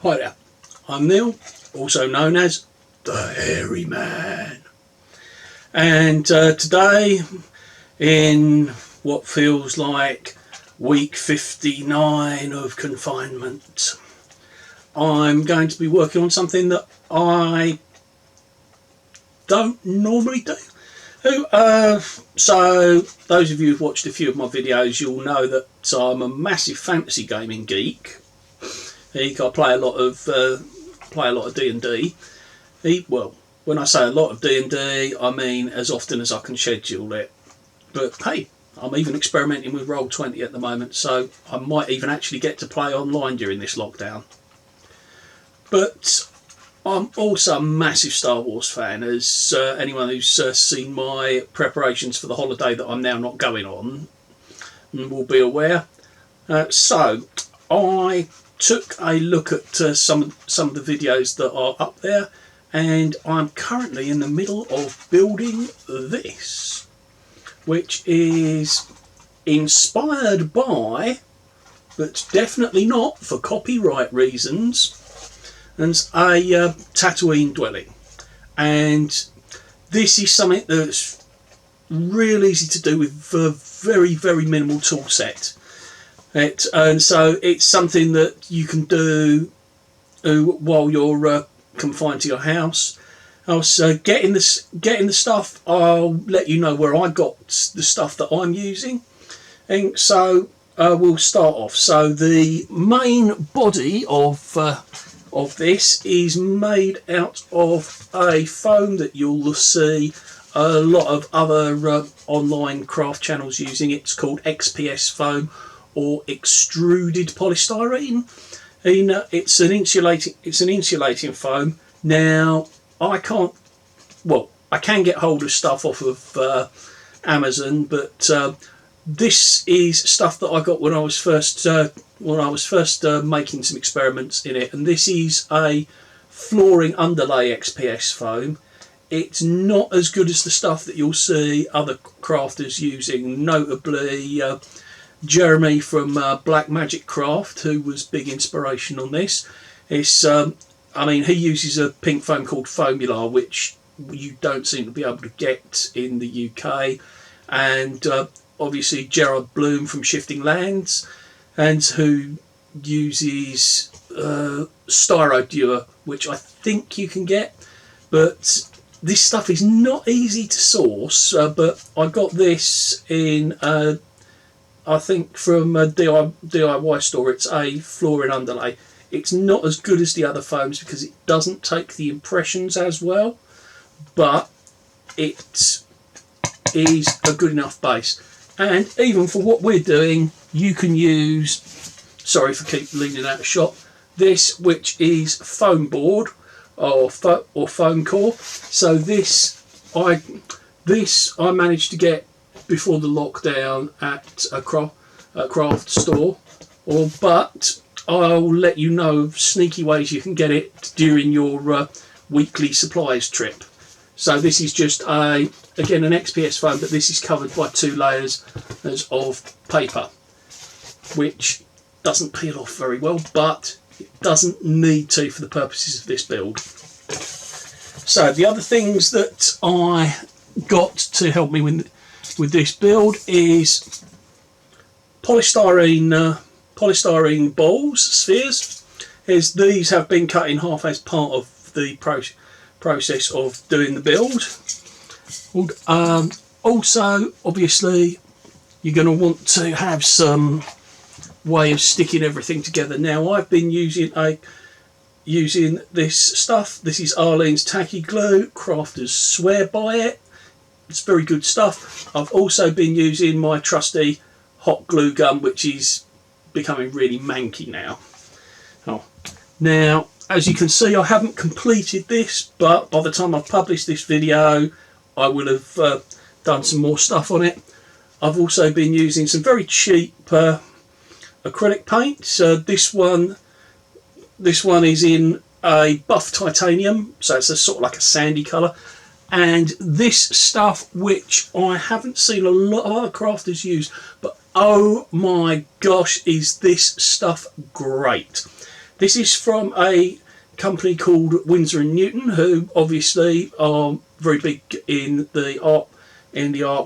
Hi there, I'm Neil, also known as the Hairy Man, and today, in what feels like week 59 of confinement, I'm going to be working on something that I don't normally do. So those of you who've watched a few of my videos, you'll know that I'm a massive fantasy gaming geek. I play a lot of D&D. Well, when I say a lot of D&D, I mean as often as I can schedule it. But hey, I'm even experimenting with Roll20 at the moment, so I might even actually get to play online during this lockdown. But I'm also a massive Star Wars fan, as anyone who's seen my preparations for the holiday that I'm now not going on will be aware. So I took a look at some of the videos that are up there, and I'm currently in the middle of building this, which is inspired by, but definitely not for copyright reasons, and a Tatooine dwelling. And this is something that's real easy to do with a very, very minimal tool set. And so it's something that you can do while you're confined to your house. Also, getting the stuff, I'll let you know where I got the stuff that I'm using. And so we'll start off. So the main body of this is made out of a foam that you'll see a lot of other online craft channels using. It's called XPS foam, or extruded polystyrene. It's an insulating foam. Now I can get hold of stuff off of Amazon, but this is stuff that I got when I was first making some experiments in it, and this is a flooring underlay XPS foam. It's not as good as the stuff that you'll see other crafters using, notably Jeremy from Black Magic Craft, who was big inspiration on this. It's he uses a pink foam called Formula, which you don't seem to be able to get in the UK, and obviously Gerard Bloom from Shifting Lands, and who uses Styrodure, which I think you can get, but this stuff is not easy to source. But I got this in I think from a DIY store. It's a flooring underlay. It's not as good as the other foams because it doesn't take the impressions as well, but it is a good enough base. And even for what we're doing, you can use, sorry for keep leaning out of shot, this, which is foam board or foam core. So this I managed to get before the lockdown at a craft store, but I'll let you know of sneaky ways you can get it during your weekly supplies trip. So this is just again an XPS foam, but this is covered by 2 layers of paper, which doesn't peel off very well, but it doesn't need to for the purposes of this build. So the other things that I got to help me with this build is polystyrene balls, spheres. These have been cut in half as part of the process of doing the build. Also, obviously, you're going to want to have some way of sticking everything together. Now, I've been using this stuff. This is Arlene's Tacky Glue. Crafters swear by it. It's very good stuff. I've also been using my trusty hot glue gun, which is becoming really manky now. Now, as you can see, I haven't completed this, but by the time I've published this video, I will have done some more stuff on it. I've also been using some very cheap acrylic paint. So this one is in a buff titanium, so it's a sort of like a sandy colour. And this stuff, which I haven't seen a lot of other crafters use, but oh my gosh, is this stuff great. This is from a company called Winsor and Newton, who obviously are very big in the art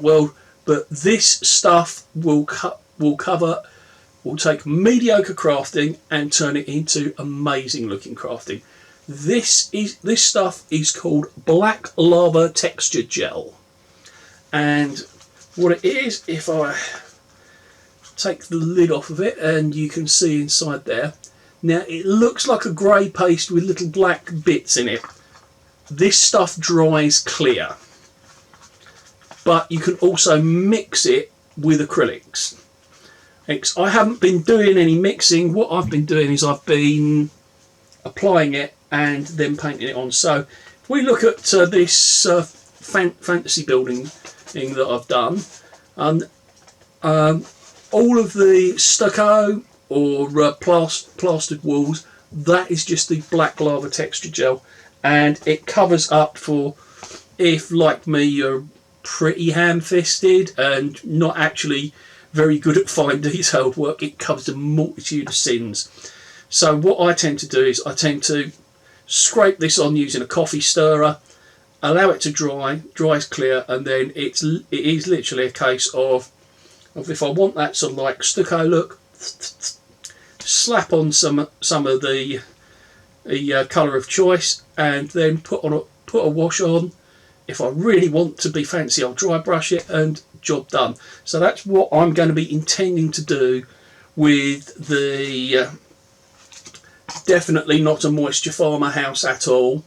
world. But this stuff will take mediocre crafting and turn it into amazing looking crafting. This stuff is called black lava texture gel, and what it is, if I take the lid off of it, and you can see inside there. Now it looks like a grey paste with little black bits in it. This stuff dries clear, but you can also mix it with acrylics. I haven't been doing any mixing. What I've been doing is I've been applying it and then painting it on. So if we look at this fantasy building thing that I've done, all of the stucco or plastered walls, that is just the black lava texture gel, and it covers up for, if like me you're pretty ham-fisted and not actually very good at fine detailed work, it covers a multitude of sins. So what I tend to do is I tend to scrape this on using a coffee stirrer, allow it to dries clear, and then it is literally a case of if I want that sort of like stucco look, slap on some of the colour of choice, and then put a wash on. If I really want to be fancy, I'll dry brush it, and job done. So that's what I'm going to be intending to do with the definitely not a moisture farmer house at all.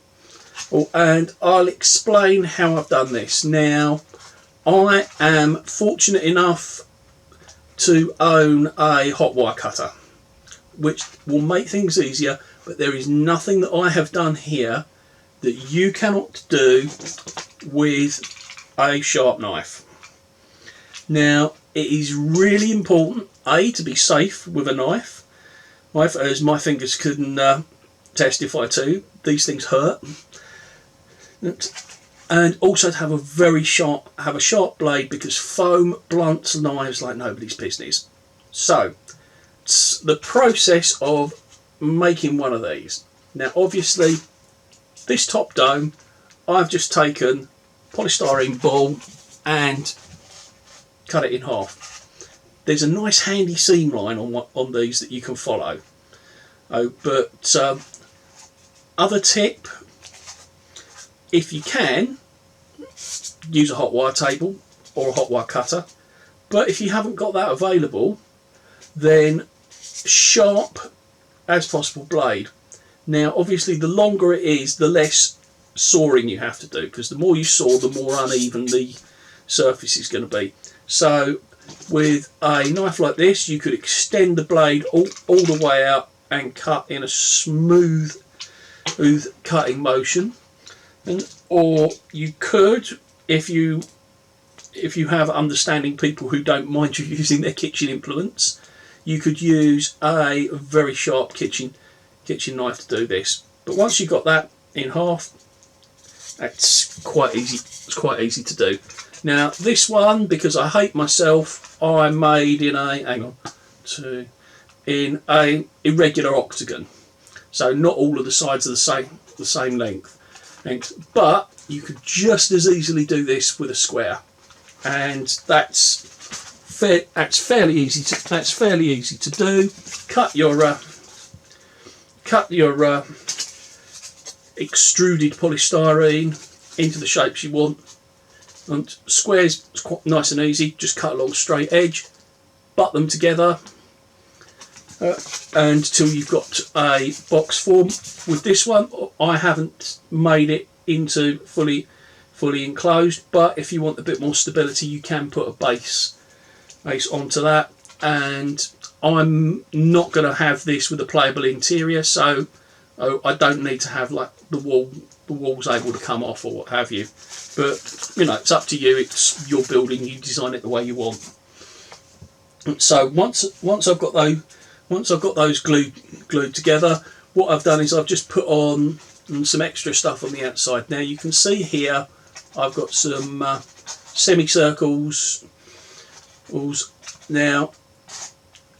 And I'll explain how I've done this. Now, I am fortunate enough to own a hot wire cutter, which will make things easier, but there is nothing that I have done here that you cannot do with a sharp knife. Now, it is really important, A, to be safe with a knife, as my fingers can testify to. These things hurt. And also to have a sharp blade, because foam blunts knives like nobody's business. So, the process of making one of these. Now, obviously, this top dome, I've just taken polystyrene ball and cut it in half. There's a nice handy seam line on these that you can follow. But other tip, if you can, use a hot wire table or a hot wire cutter. But if you haven't got that available, then sharp as possible blade. Now, obviously, the longer it is, the less sawing you have to do, because the more you saw, the more uneven the surface is going to be. So with a knife like this, you could extend the blade all the way out and cut in a smooth cutting motion. Or you could, if you have understanding people who don't mind you using their kitchen implements, you could use a very sharp kitchen knife to do this. But once you've got that in half, that's quite easy. It's quite easy to do. Now this one, because I hate myself, I made in a irregular octagon. So not all of the sides are the same length. But you could just as easily do this with a square, and that's fairly easy to do. Cut your extruded polystyrene into the shapes you want. And squares is quite nice and easy. Just cut along straight edge, butt them together until you've got a box form. With this one, I haven't made it into fully enclosed, but if you want a bit more stability, you can put a base onto that. And I'm not going to have this with a playable interior, so I don't need to have like the walls able to come off or what have you. But you know, it's up to you. It's your building. You design it the way you want. So once I've got those glued together, what I've done is I've just put on some extra stuff on the outside. Now you can see here I've got some semicircles. Now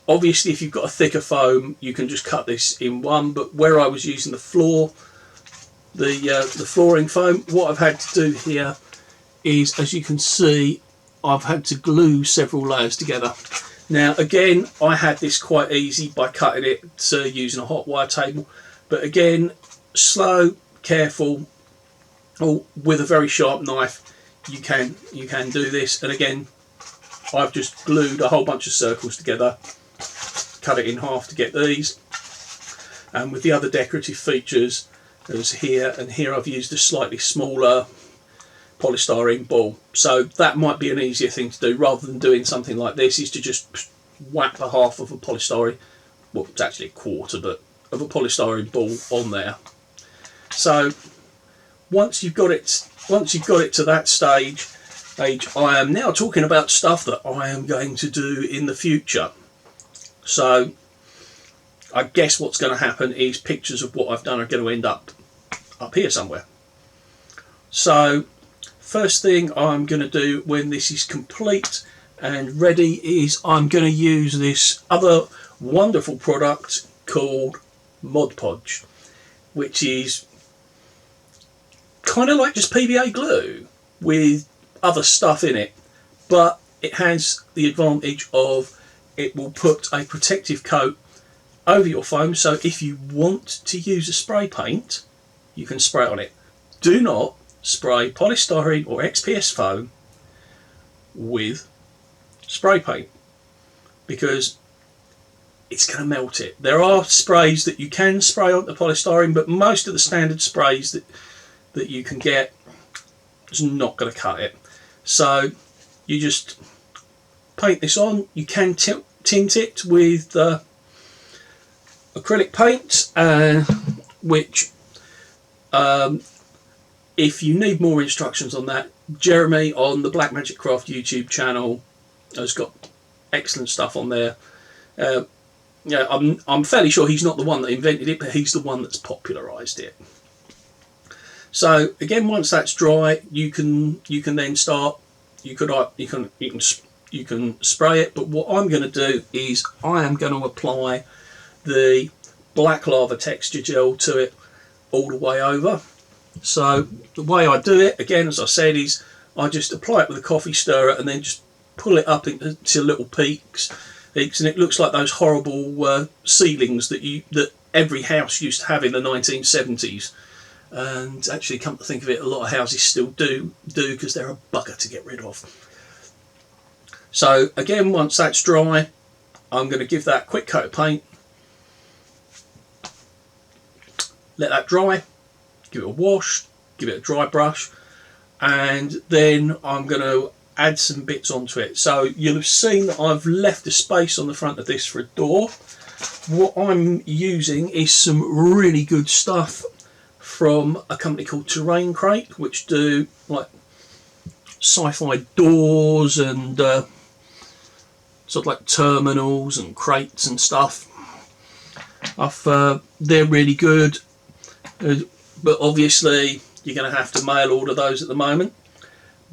Obviously, if you've got a thicker foam, you can just cut this in one. But where I was using the flooring foam, what I've had to do here is, as you can see, I've had to glue several layers together. Now, again, I had this quite easy by cutting it using a hot wire table. But again, slow, careful, or with a very sharp knife, you can do this. And again, I've just glued a whole bunch of circles together, cut it in half to get these. And with the other decorative features, there's here and here, I've used a slightly smaller polystyrene ball. So that might be an easier thing to do rather than doing something like this, is to just whack the half of a polystyrene, well, it's actually a quarter, but of a polystyrene ball on there. So once you've got it to that stage, I am now talking about stuff that I am going to do in the future. So I guess what's going to happen is pictures of what I've done are going to end up here somewhere. So first thing I'm going to do when this is complete and ready is I'm going to use this other wonderful product called Mod Podge, which is kind of like just PVA glue with other stuff in it, but it has the advantage of it will put a protective coat over your foam, so if you want to use a spray paint, you can spray it on it. Do not spray polystyrene or XPS foam with spray paint, because it's going to melt it. There are sprays that you can spray on the polystyrene, but most of the standard sprays that you can get is not going to cut it. So you just paint this on. You can tint it with acrylic paint, which if you need more instructions on that, Jeremy on the Black Magic Craft YouTube channel has got excellent stuff on there. Yeah, I'm fairly sure he's not the one that invented it, but he's the one that's popularised it. So again, once that's dry, you can then start. You can spray it, but what I'm going to do is I am going to apply the black lava texture gel to it all the way over. So the way I do it, again, as I said, is I just apply it with a coffee stirrer and then just pull it up into little peaks, and it looks like those horrible ceilings that every house used to have in the 1970s. And actually, come to think of it, a lot of houses still do because they're a bugger to get rid of. So again, once that's dry, I'm going to give that a quick coat of paint, let that dry, give it a wash, give it a dry brush, and then I'm going to add some bits onto it. So you'll have seen that I've left a space on the front of this for a door. What I'm using is some really good stuff from a company called Terrain Crate, which do like sci-fi doors and sort of like terminals and crates and stuff. They're really good, but obviously you're going to have to mail order those at the moment.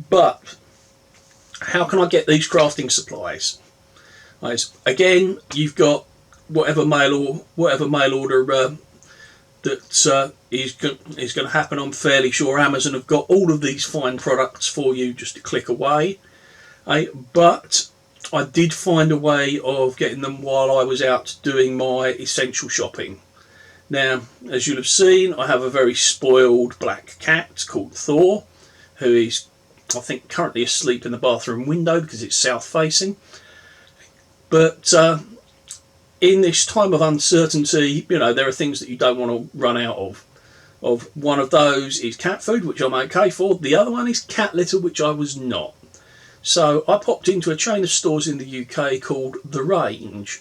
But how can I get these crafting supplies? Again, you've got whatever mail order that is going to happen. I'm fairly sure Amazon have got all of these fine products for you just a click away. But I did find a way of getting them while I was out doing my essential shopping. Now, as you'll have seen, I have a very spoiled black cat called Thor, who is, I think, currently asleep in the bathroom window because it's south facing. But in this time of uncertainty, you know, there are things that you don't want to run out of. One of those is cat food, which I'm okay for. The other one is cat litter, which I was not. So I popped into a chain of stores in the UK called The Range.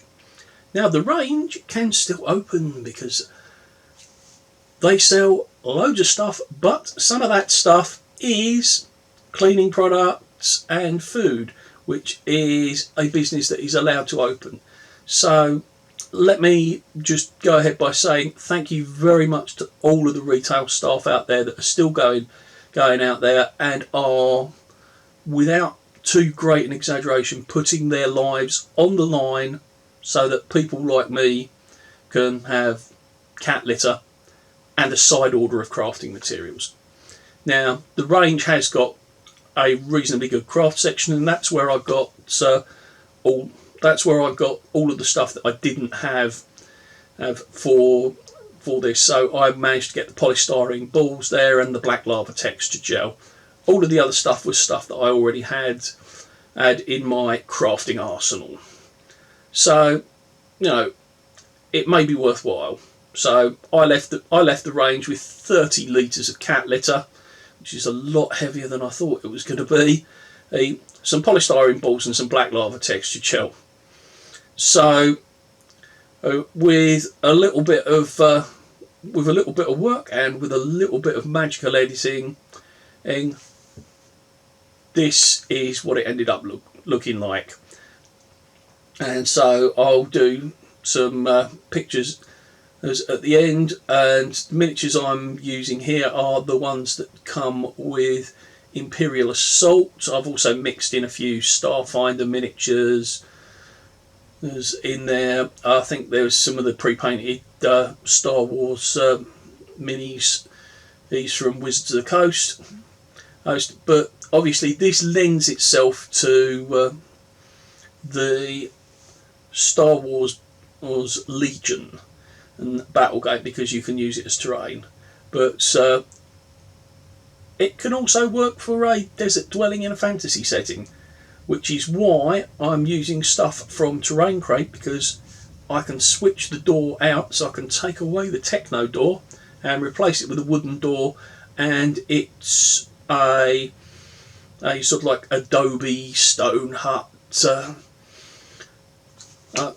Now, The Range can still open because they sell loads of stuff, but some of that stuff is cleaning products and food, which is a business that is allowed to open. So let me just go ahead by saying thank you very much to all of the retail staff out there that are still going out there and are, without too great an exaggeration, putting their lives on the line so that people like me can have cat litter and a side order of crafting materials. Now, the range has got a reasonably good craft section, and that's where I've got all of the stuff that I didn't have for this. So I managed to get the polystyrene balls there and the black lava texture gel. All of the other stuff was stuff that I already had in my crafting arsenal. So, you know, it may be worthwhile. So I left the range with 30 litres of cat litter, which is a lot heavier than I thought it was going to be. Some polystyrene balls and some black lava texture gel. So with a little bit of work and with a little bit of magical editing, this is what it ended up looking like. And so I'll do some pictures at the end, and the miniatures I'm using here are the ones that come with Imperial Assault. I've also mixed in a few Starfinder miniatures. There's in there, I think there's some of the pre-painted Star Wars minis, these from Wizards of the Coast. But obviously this lends itself to the Star Wars Legion and Battlegate, because you can use it as terrain. But it can also work for a desert dwelling in a fantasy setting, which is why I'm using stuff from Terrain Crate, because I can switch the door out, so I can take away the techno door and replace it with a wooden door, and it's a sort of like adobe stone hut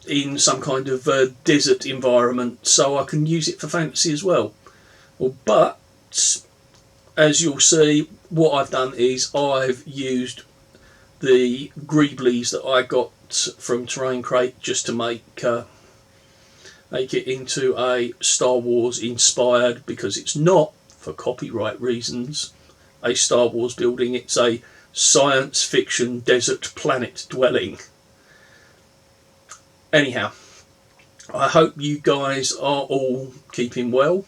in some kind of desert environment, so I can use it for fantasy as well. But as you'll see, what I've done is I've used the greeblies that I got from Terrain Crate just to make it into a Star Wars inspired, because it's not, for copyright reasons, a Star Wars building, it's a science fiction desert planet dwelling. Anyhow, I hope you guys are all keeping well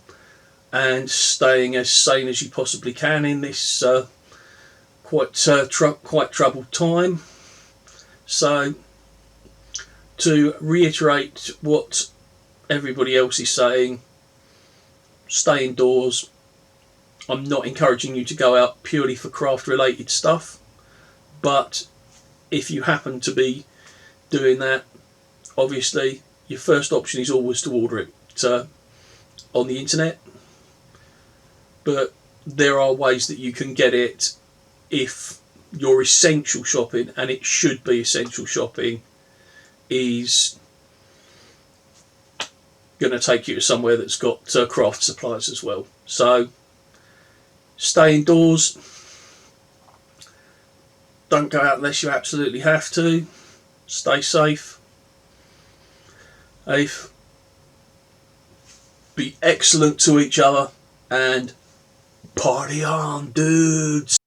and staying as sane as you possibly can in this quite troubled time. So, to reiterate what everybody else is saying, stay indoors. I'm not encouraging you to go out purely for craft related stuff, but if you happen to be doing that, obviously your first option is always to order it on the internet, but there are ways that you can get it if your essential shopping, and it should be essential shopping, is going to take you to somewhere that's got craft supplies as well. So stay indoors, don't go out unless you absolutely have to, stay safe, be excellent to each other, and party on, dudes.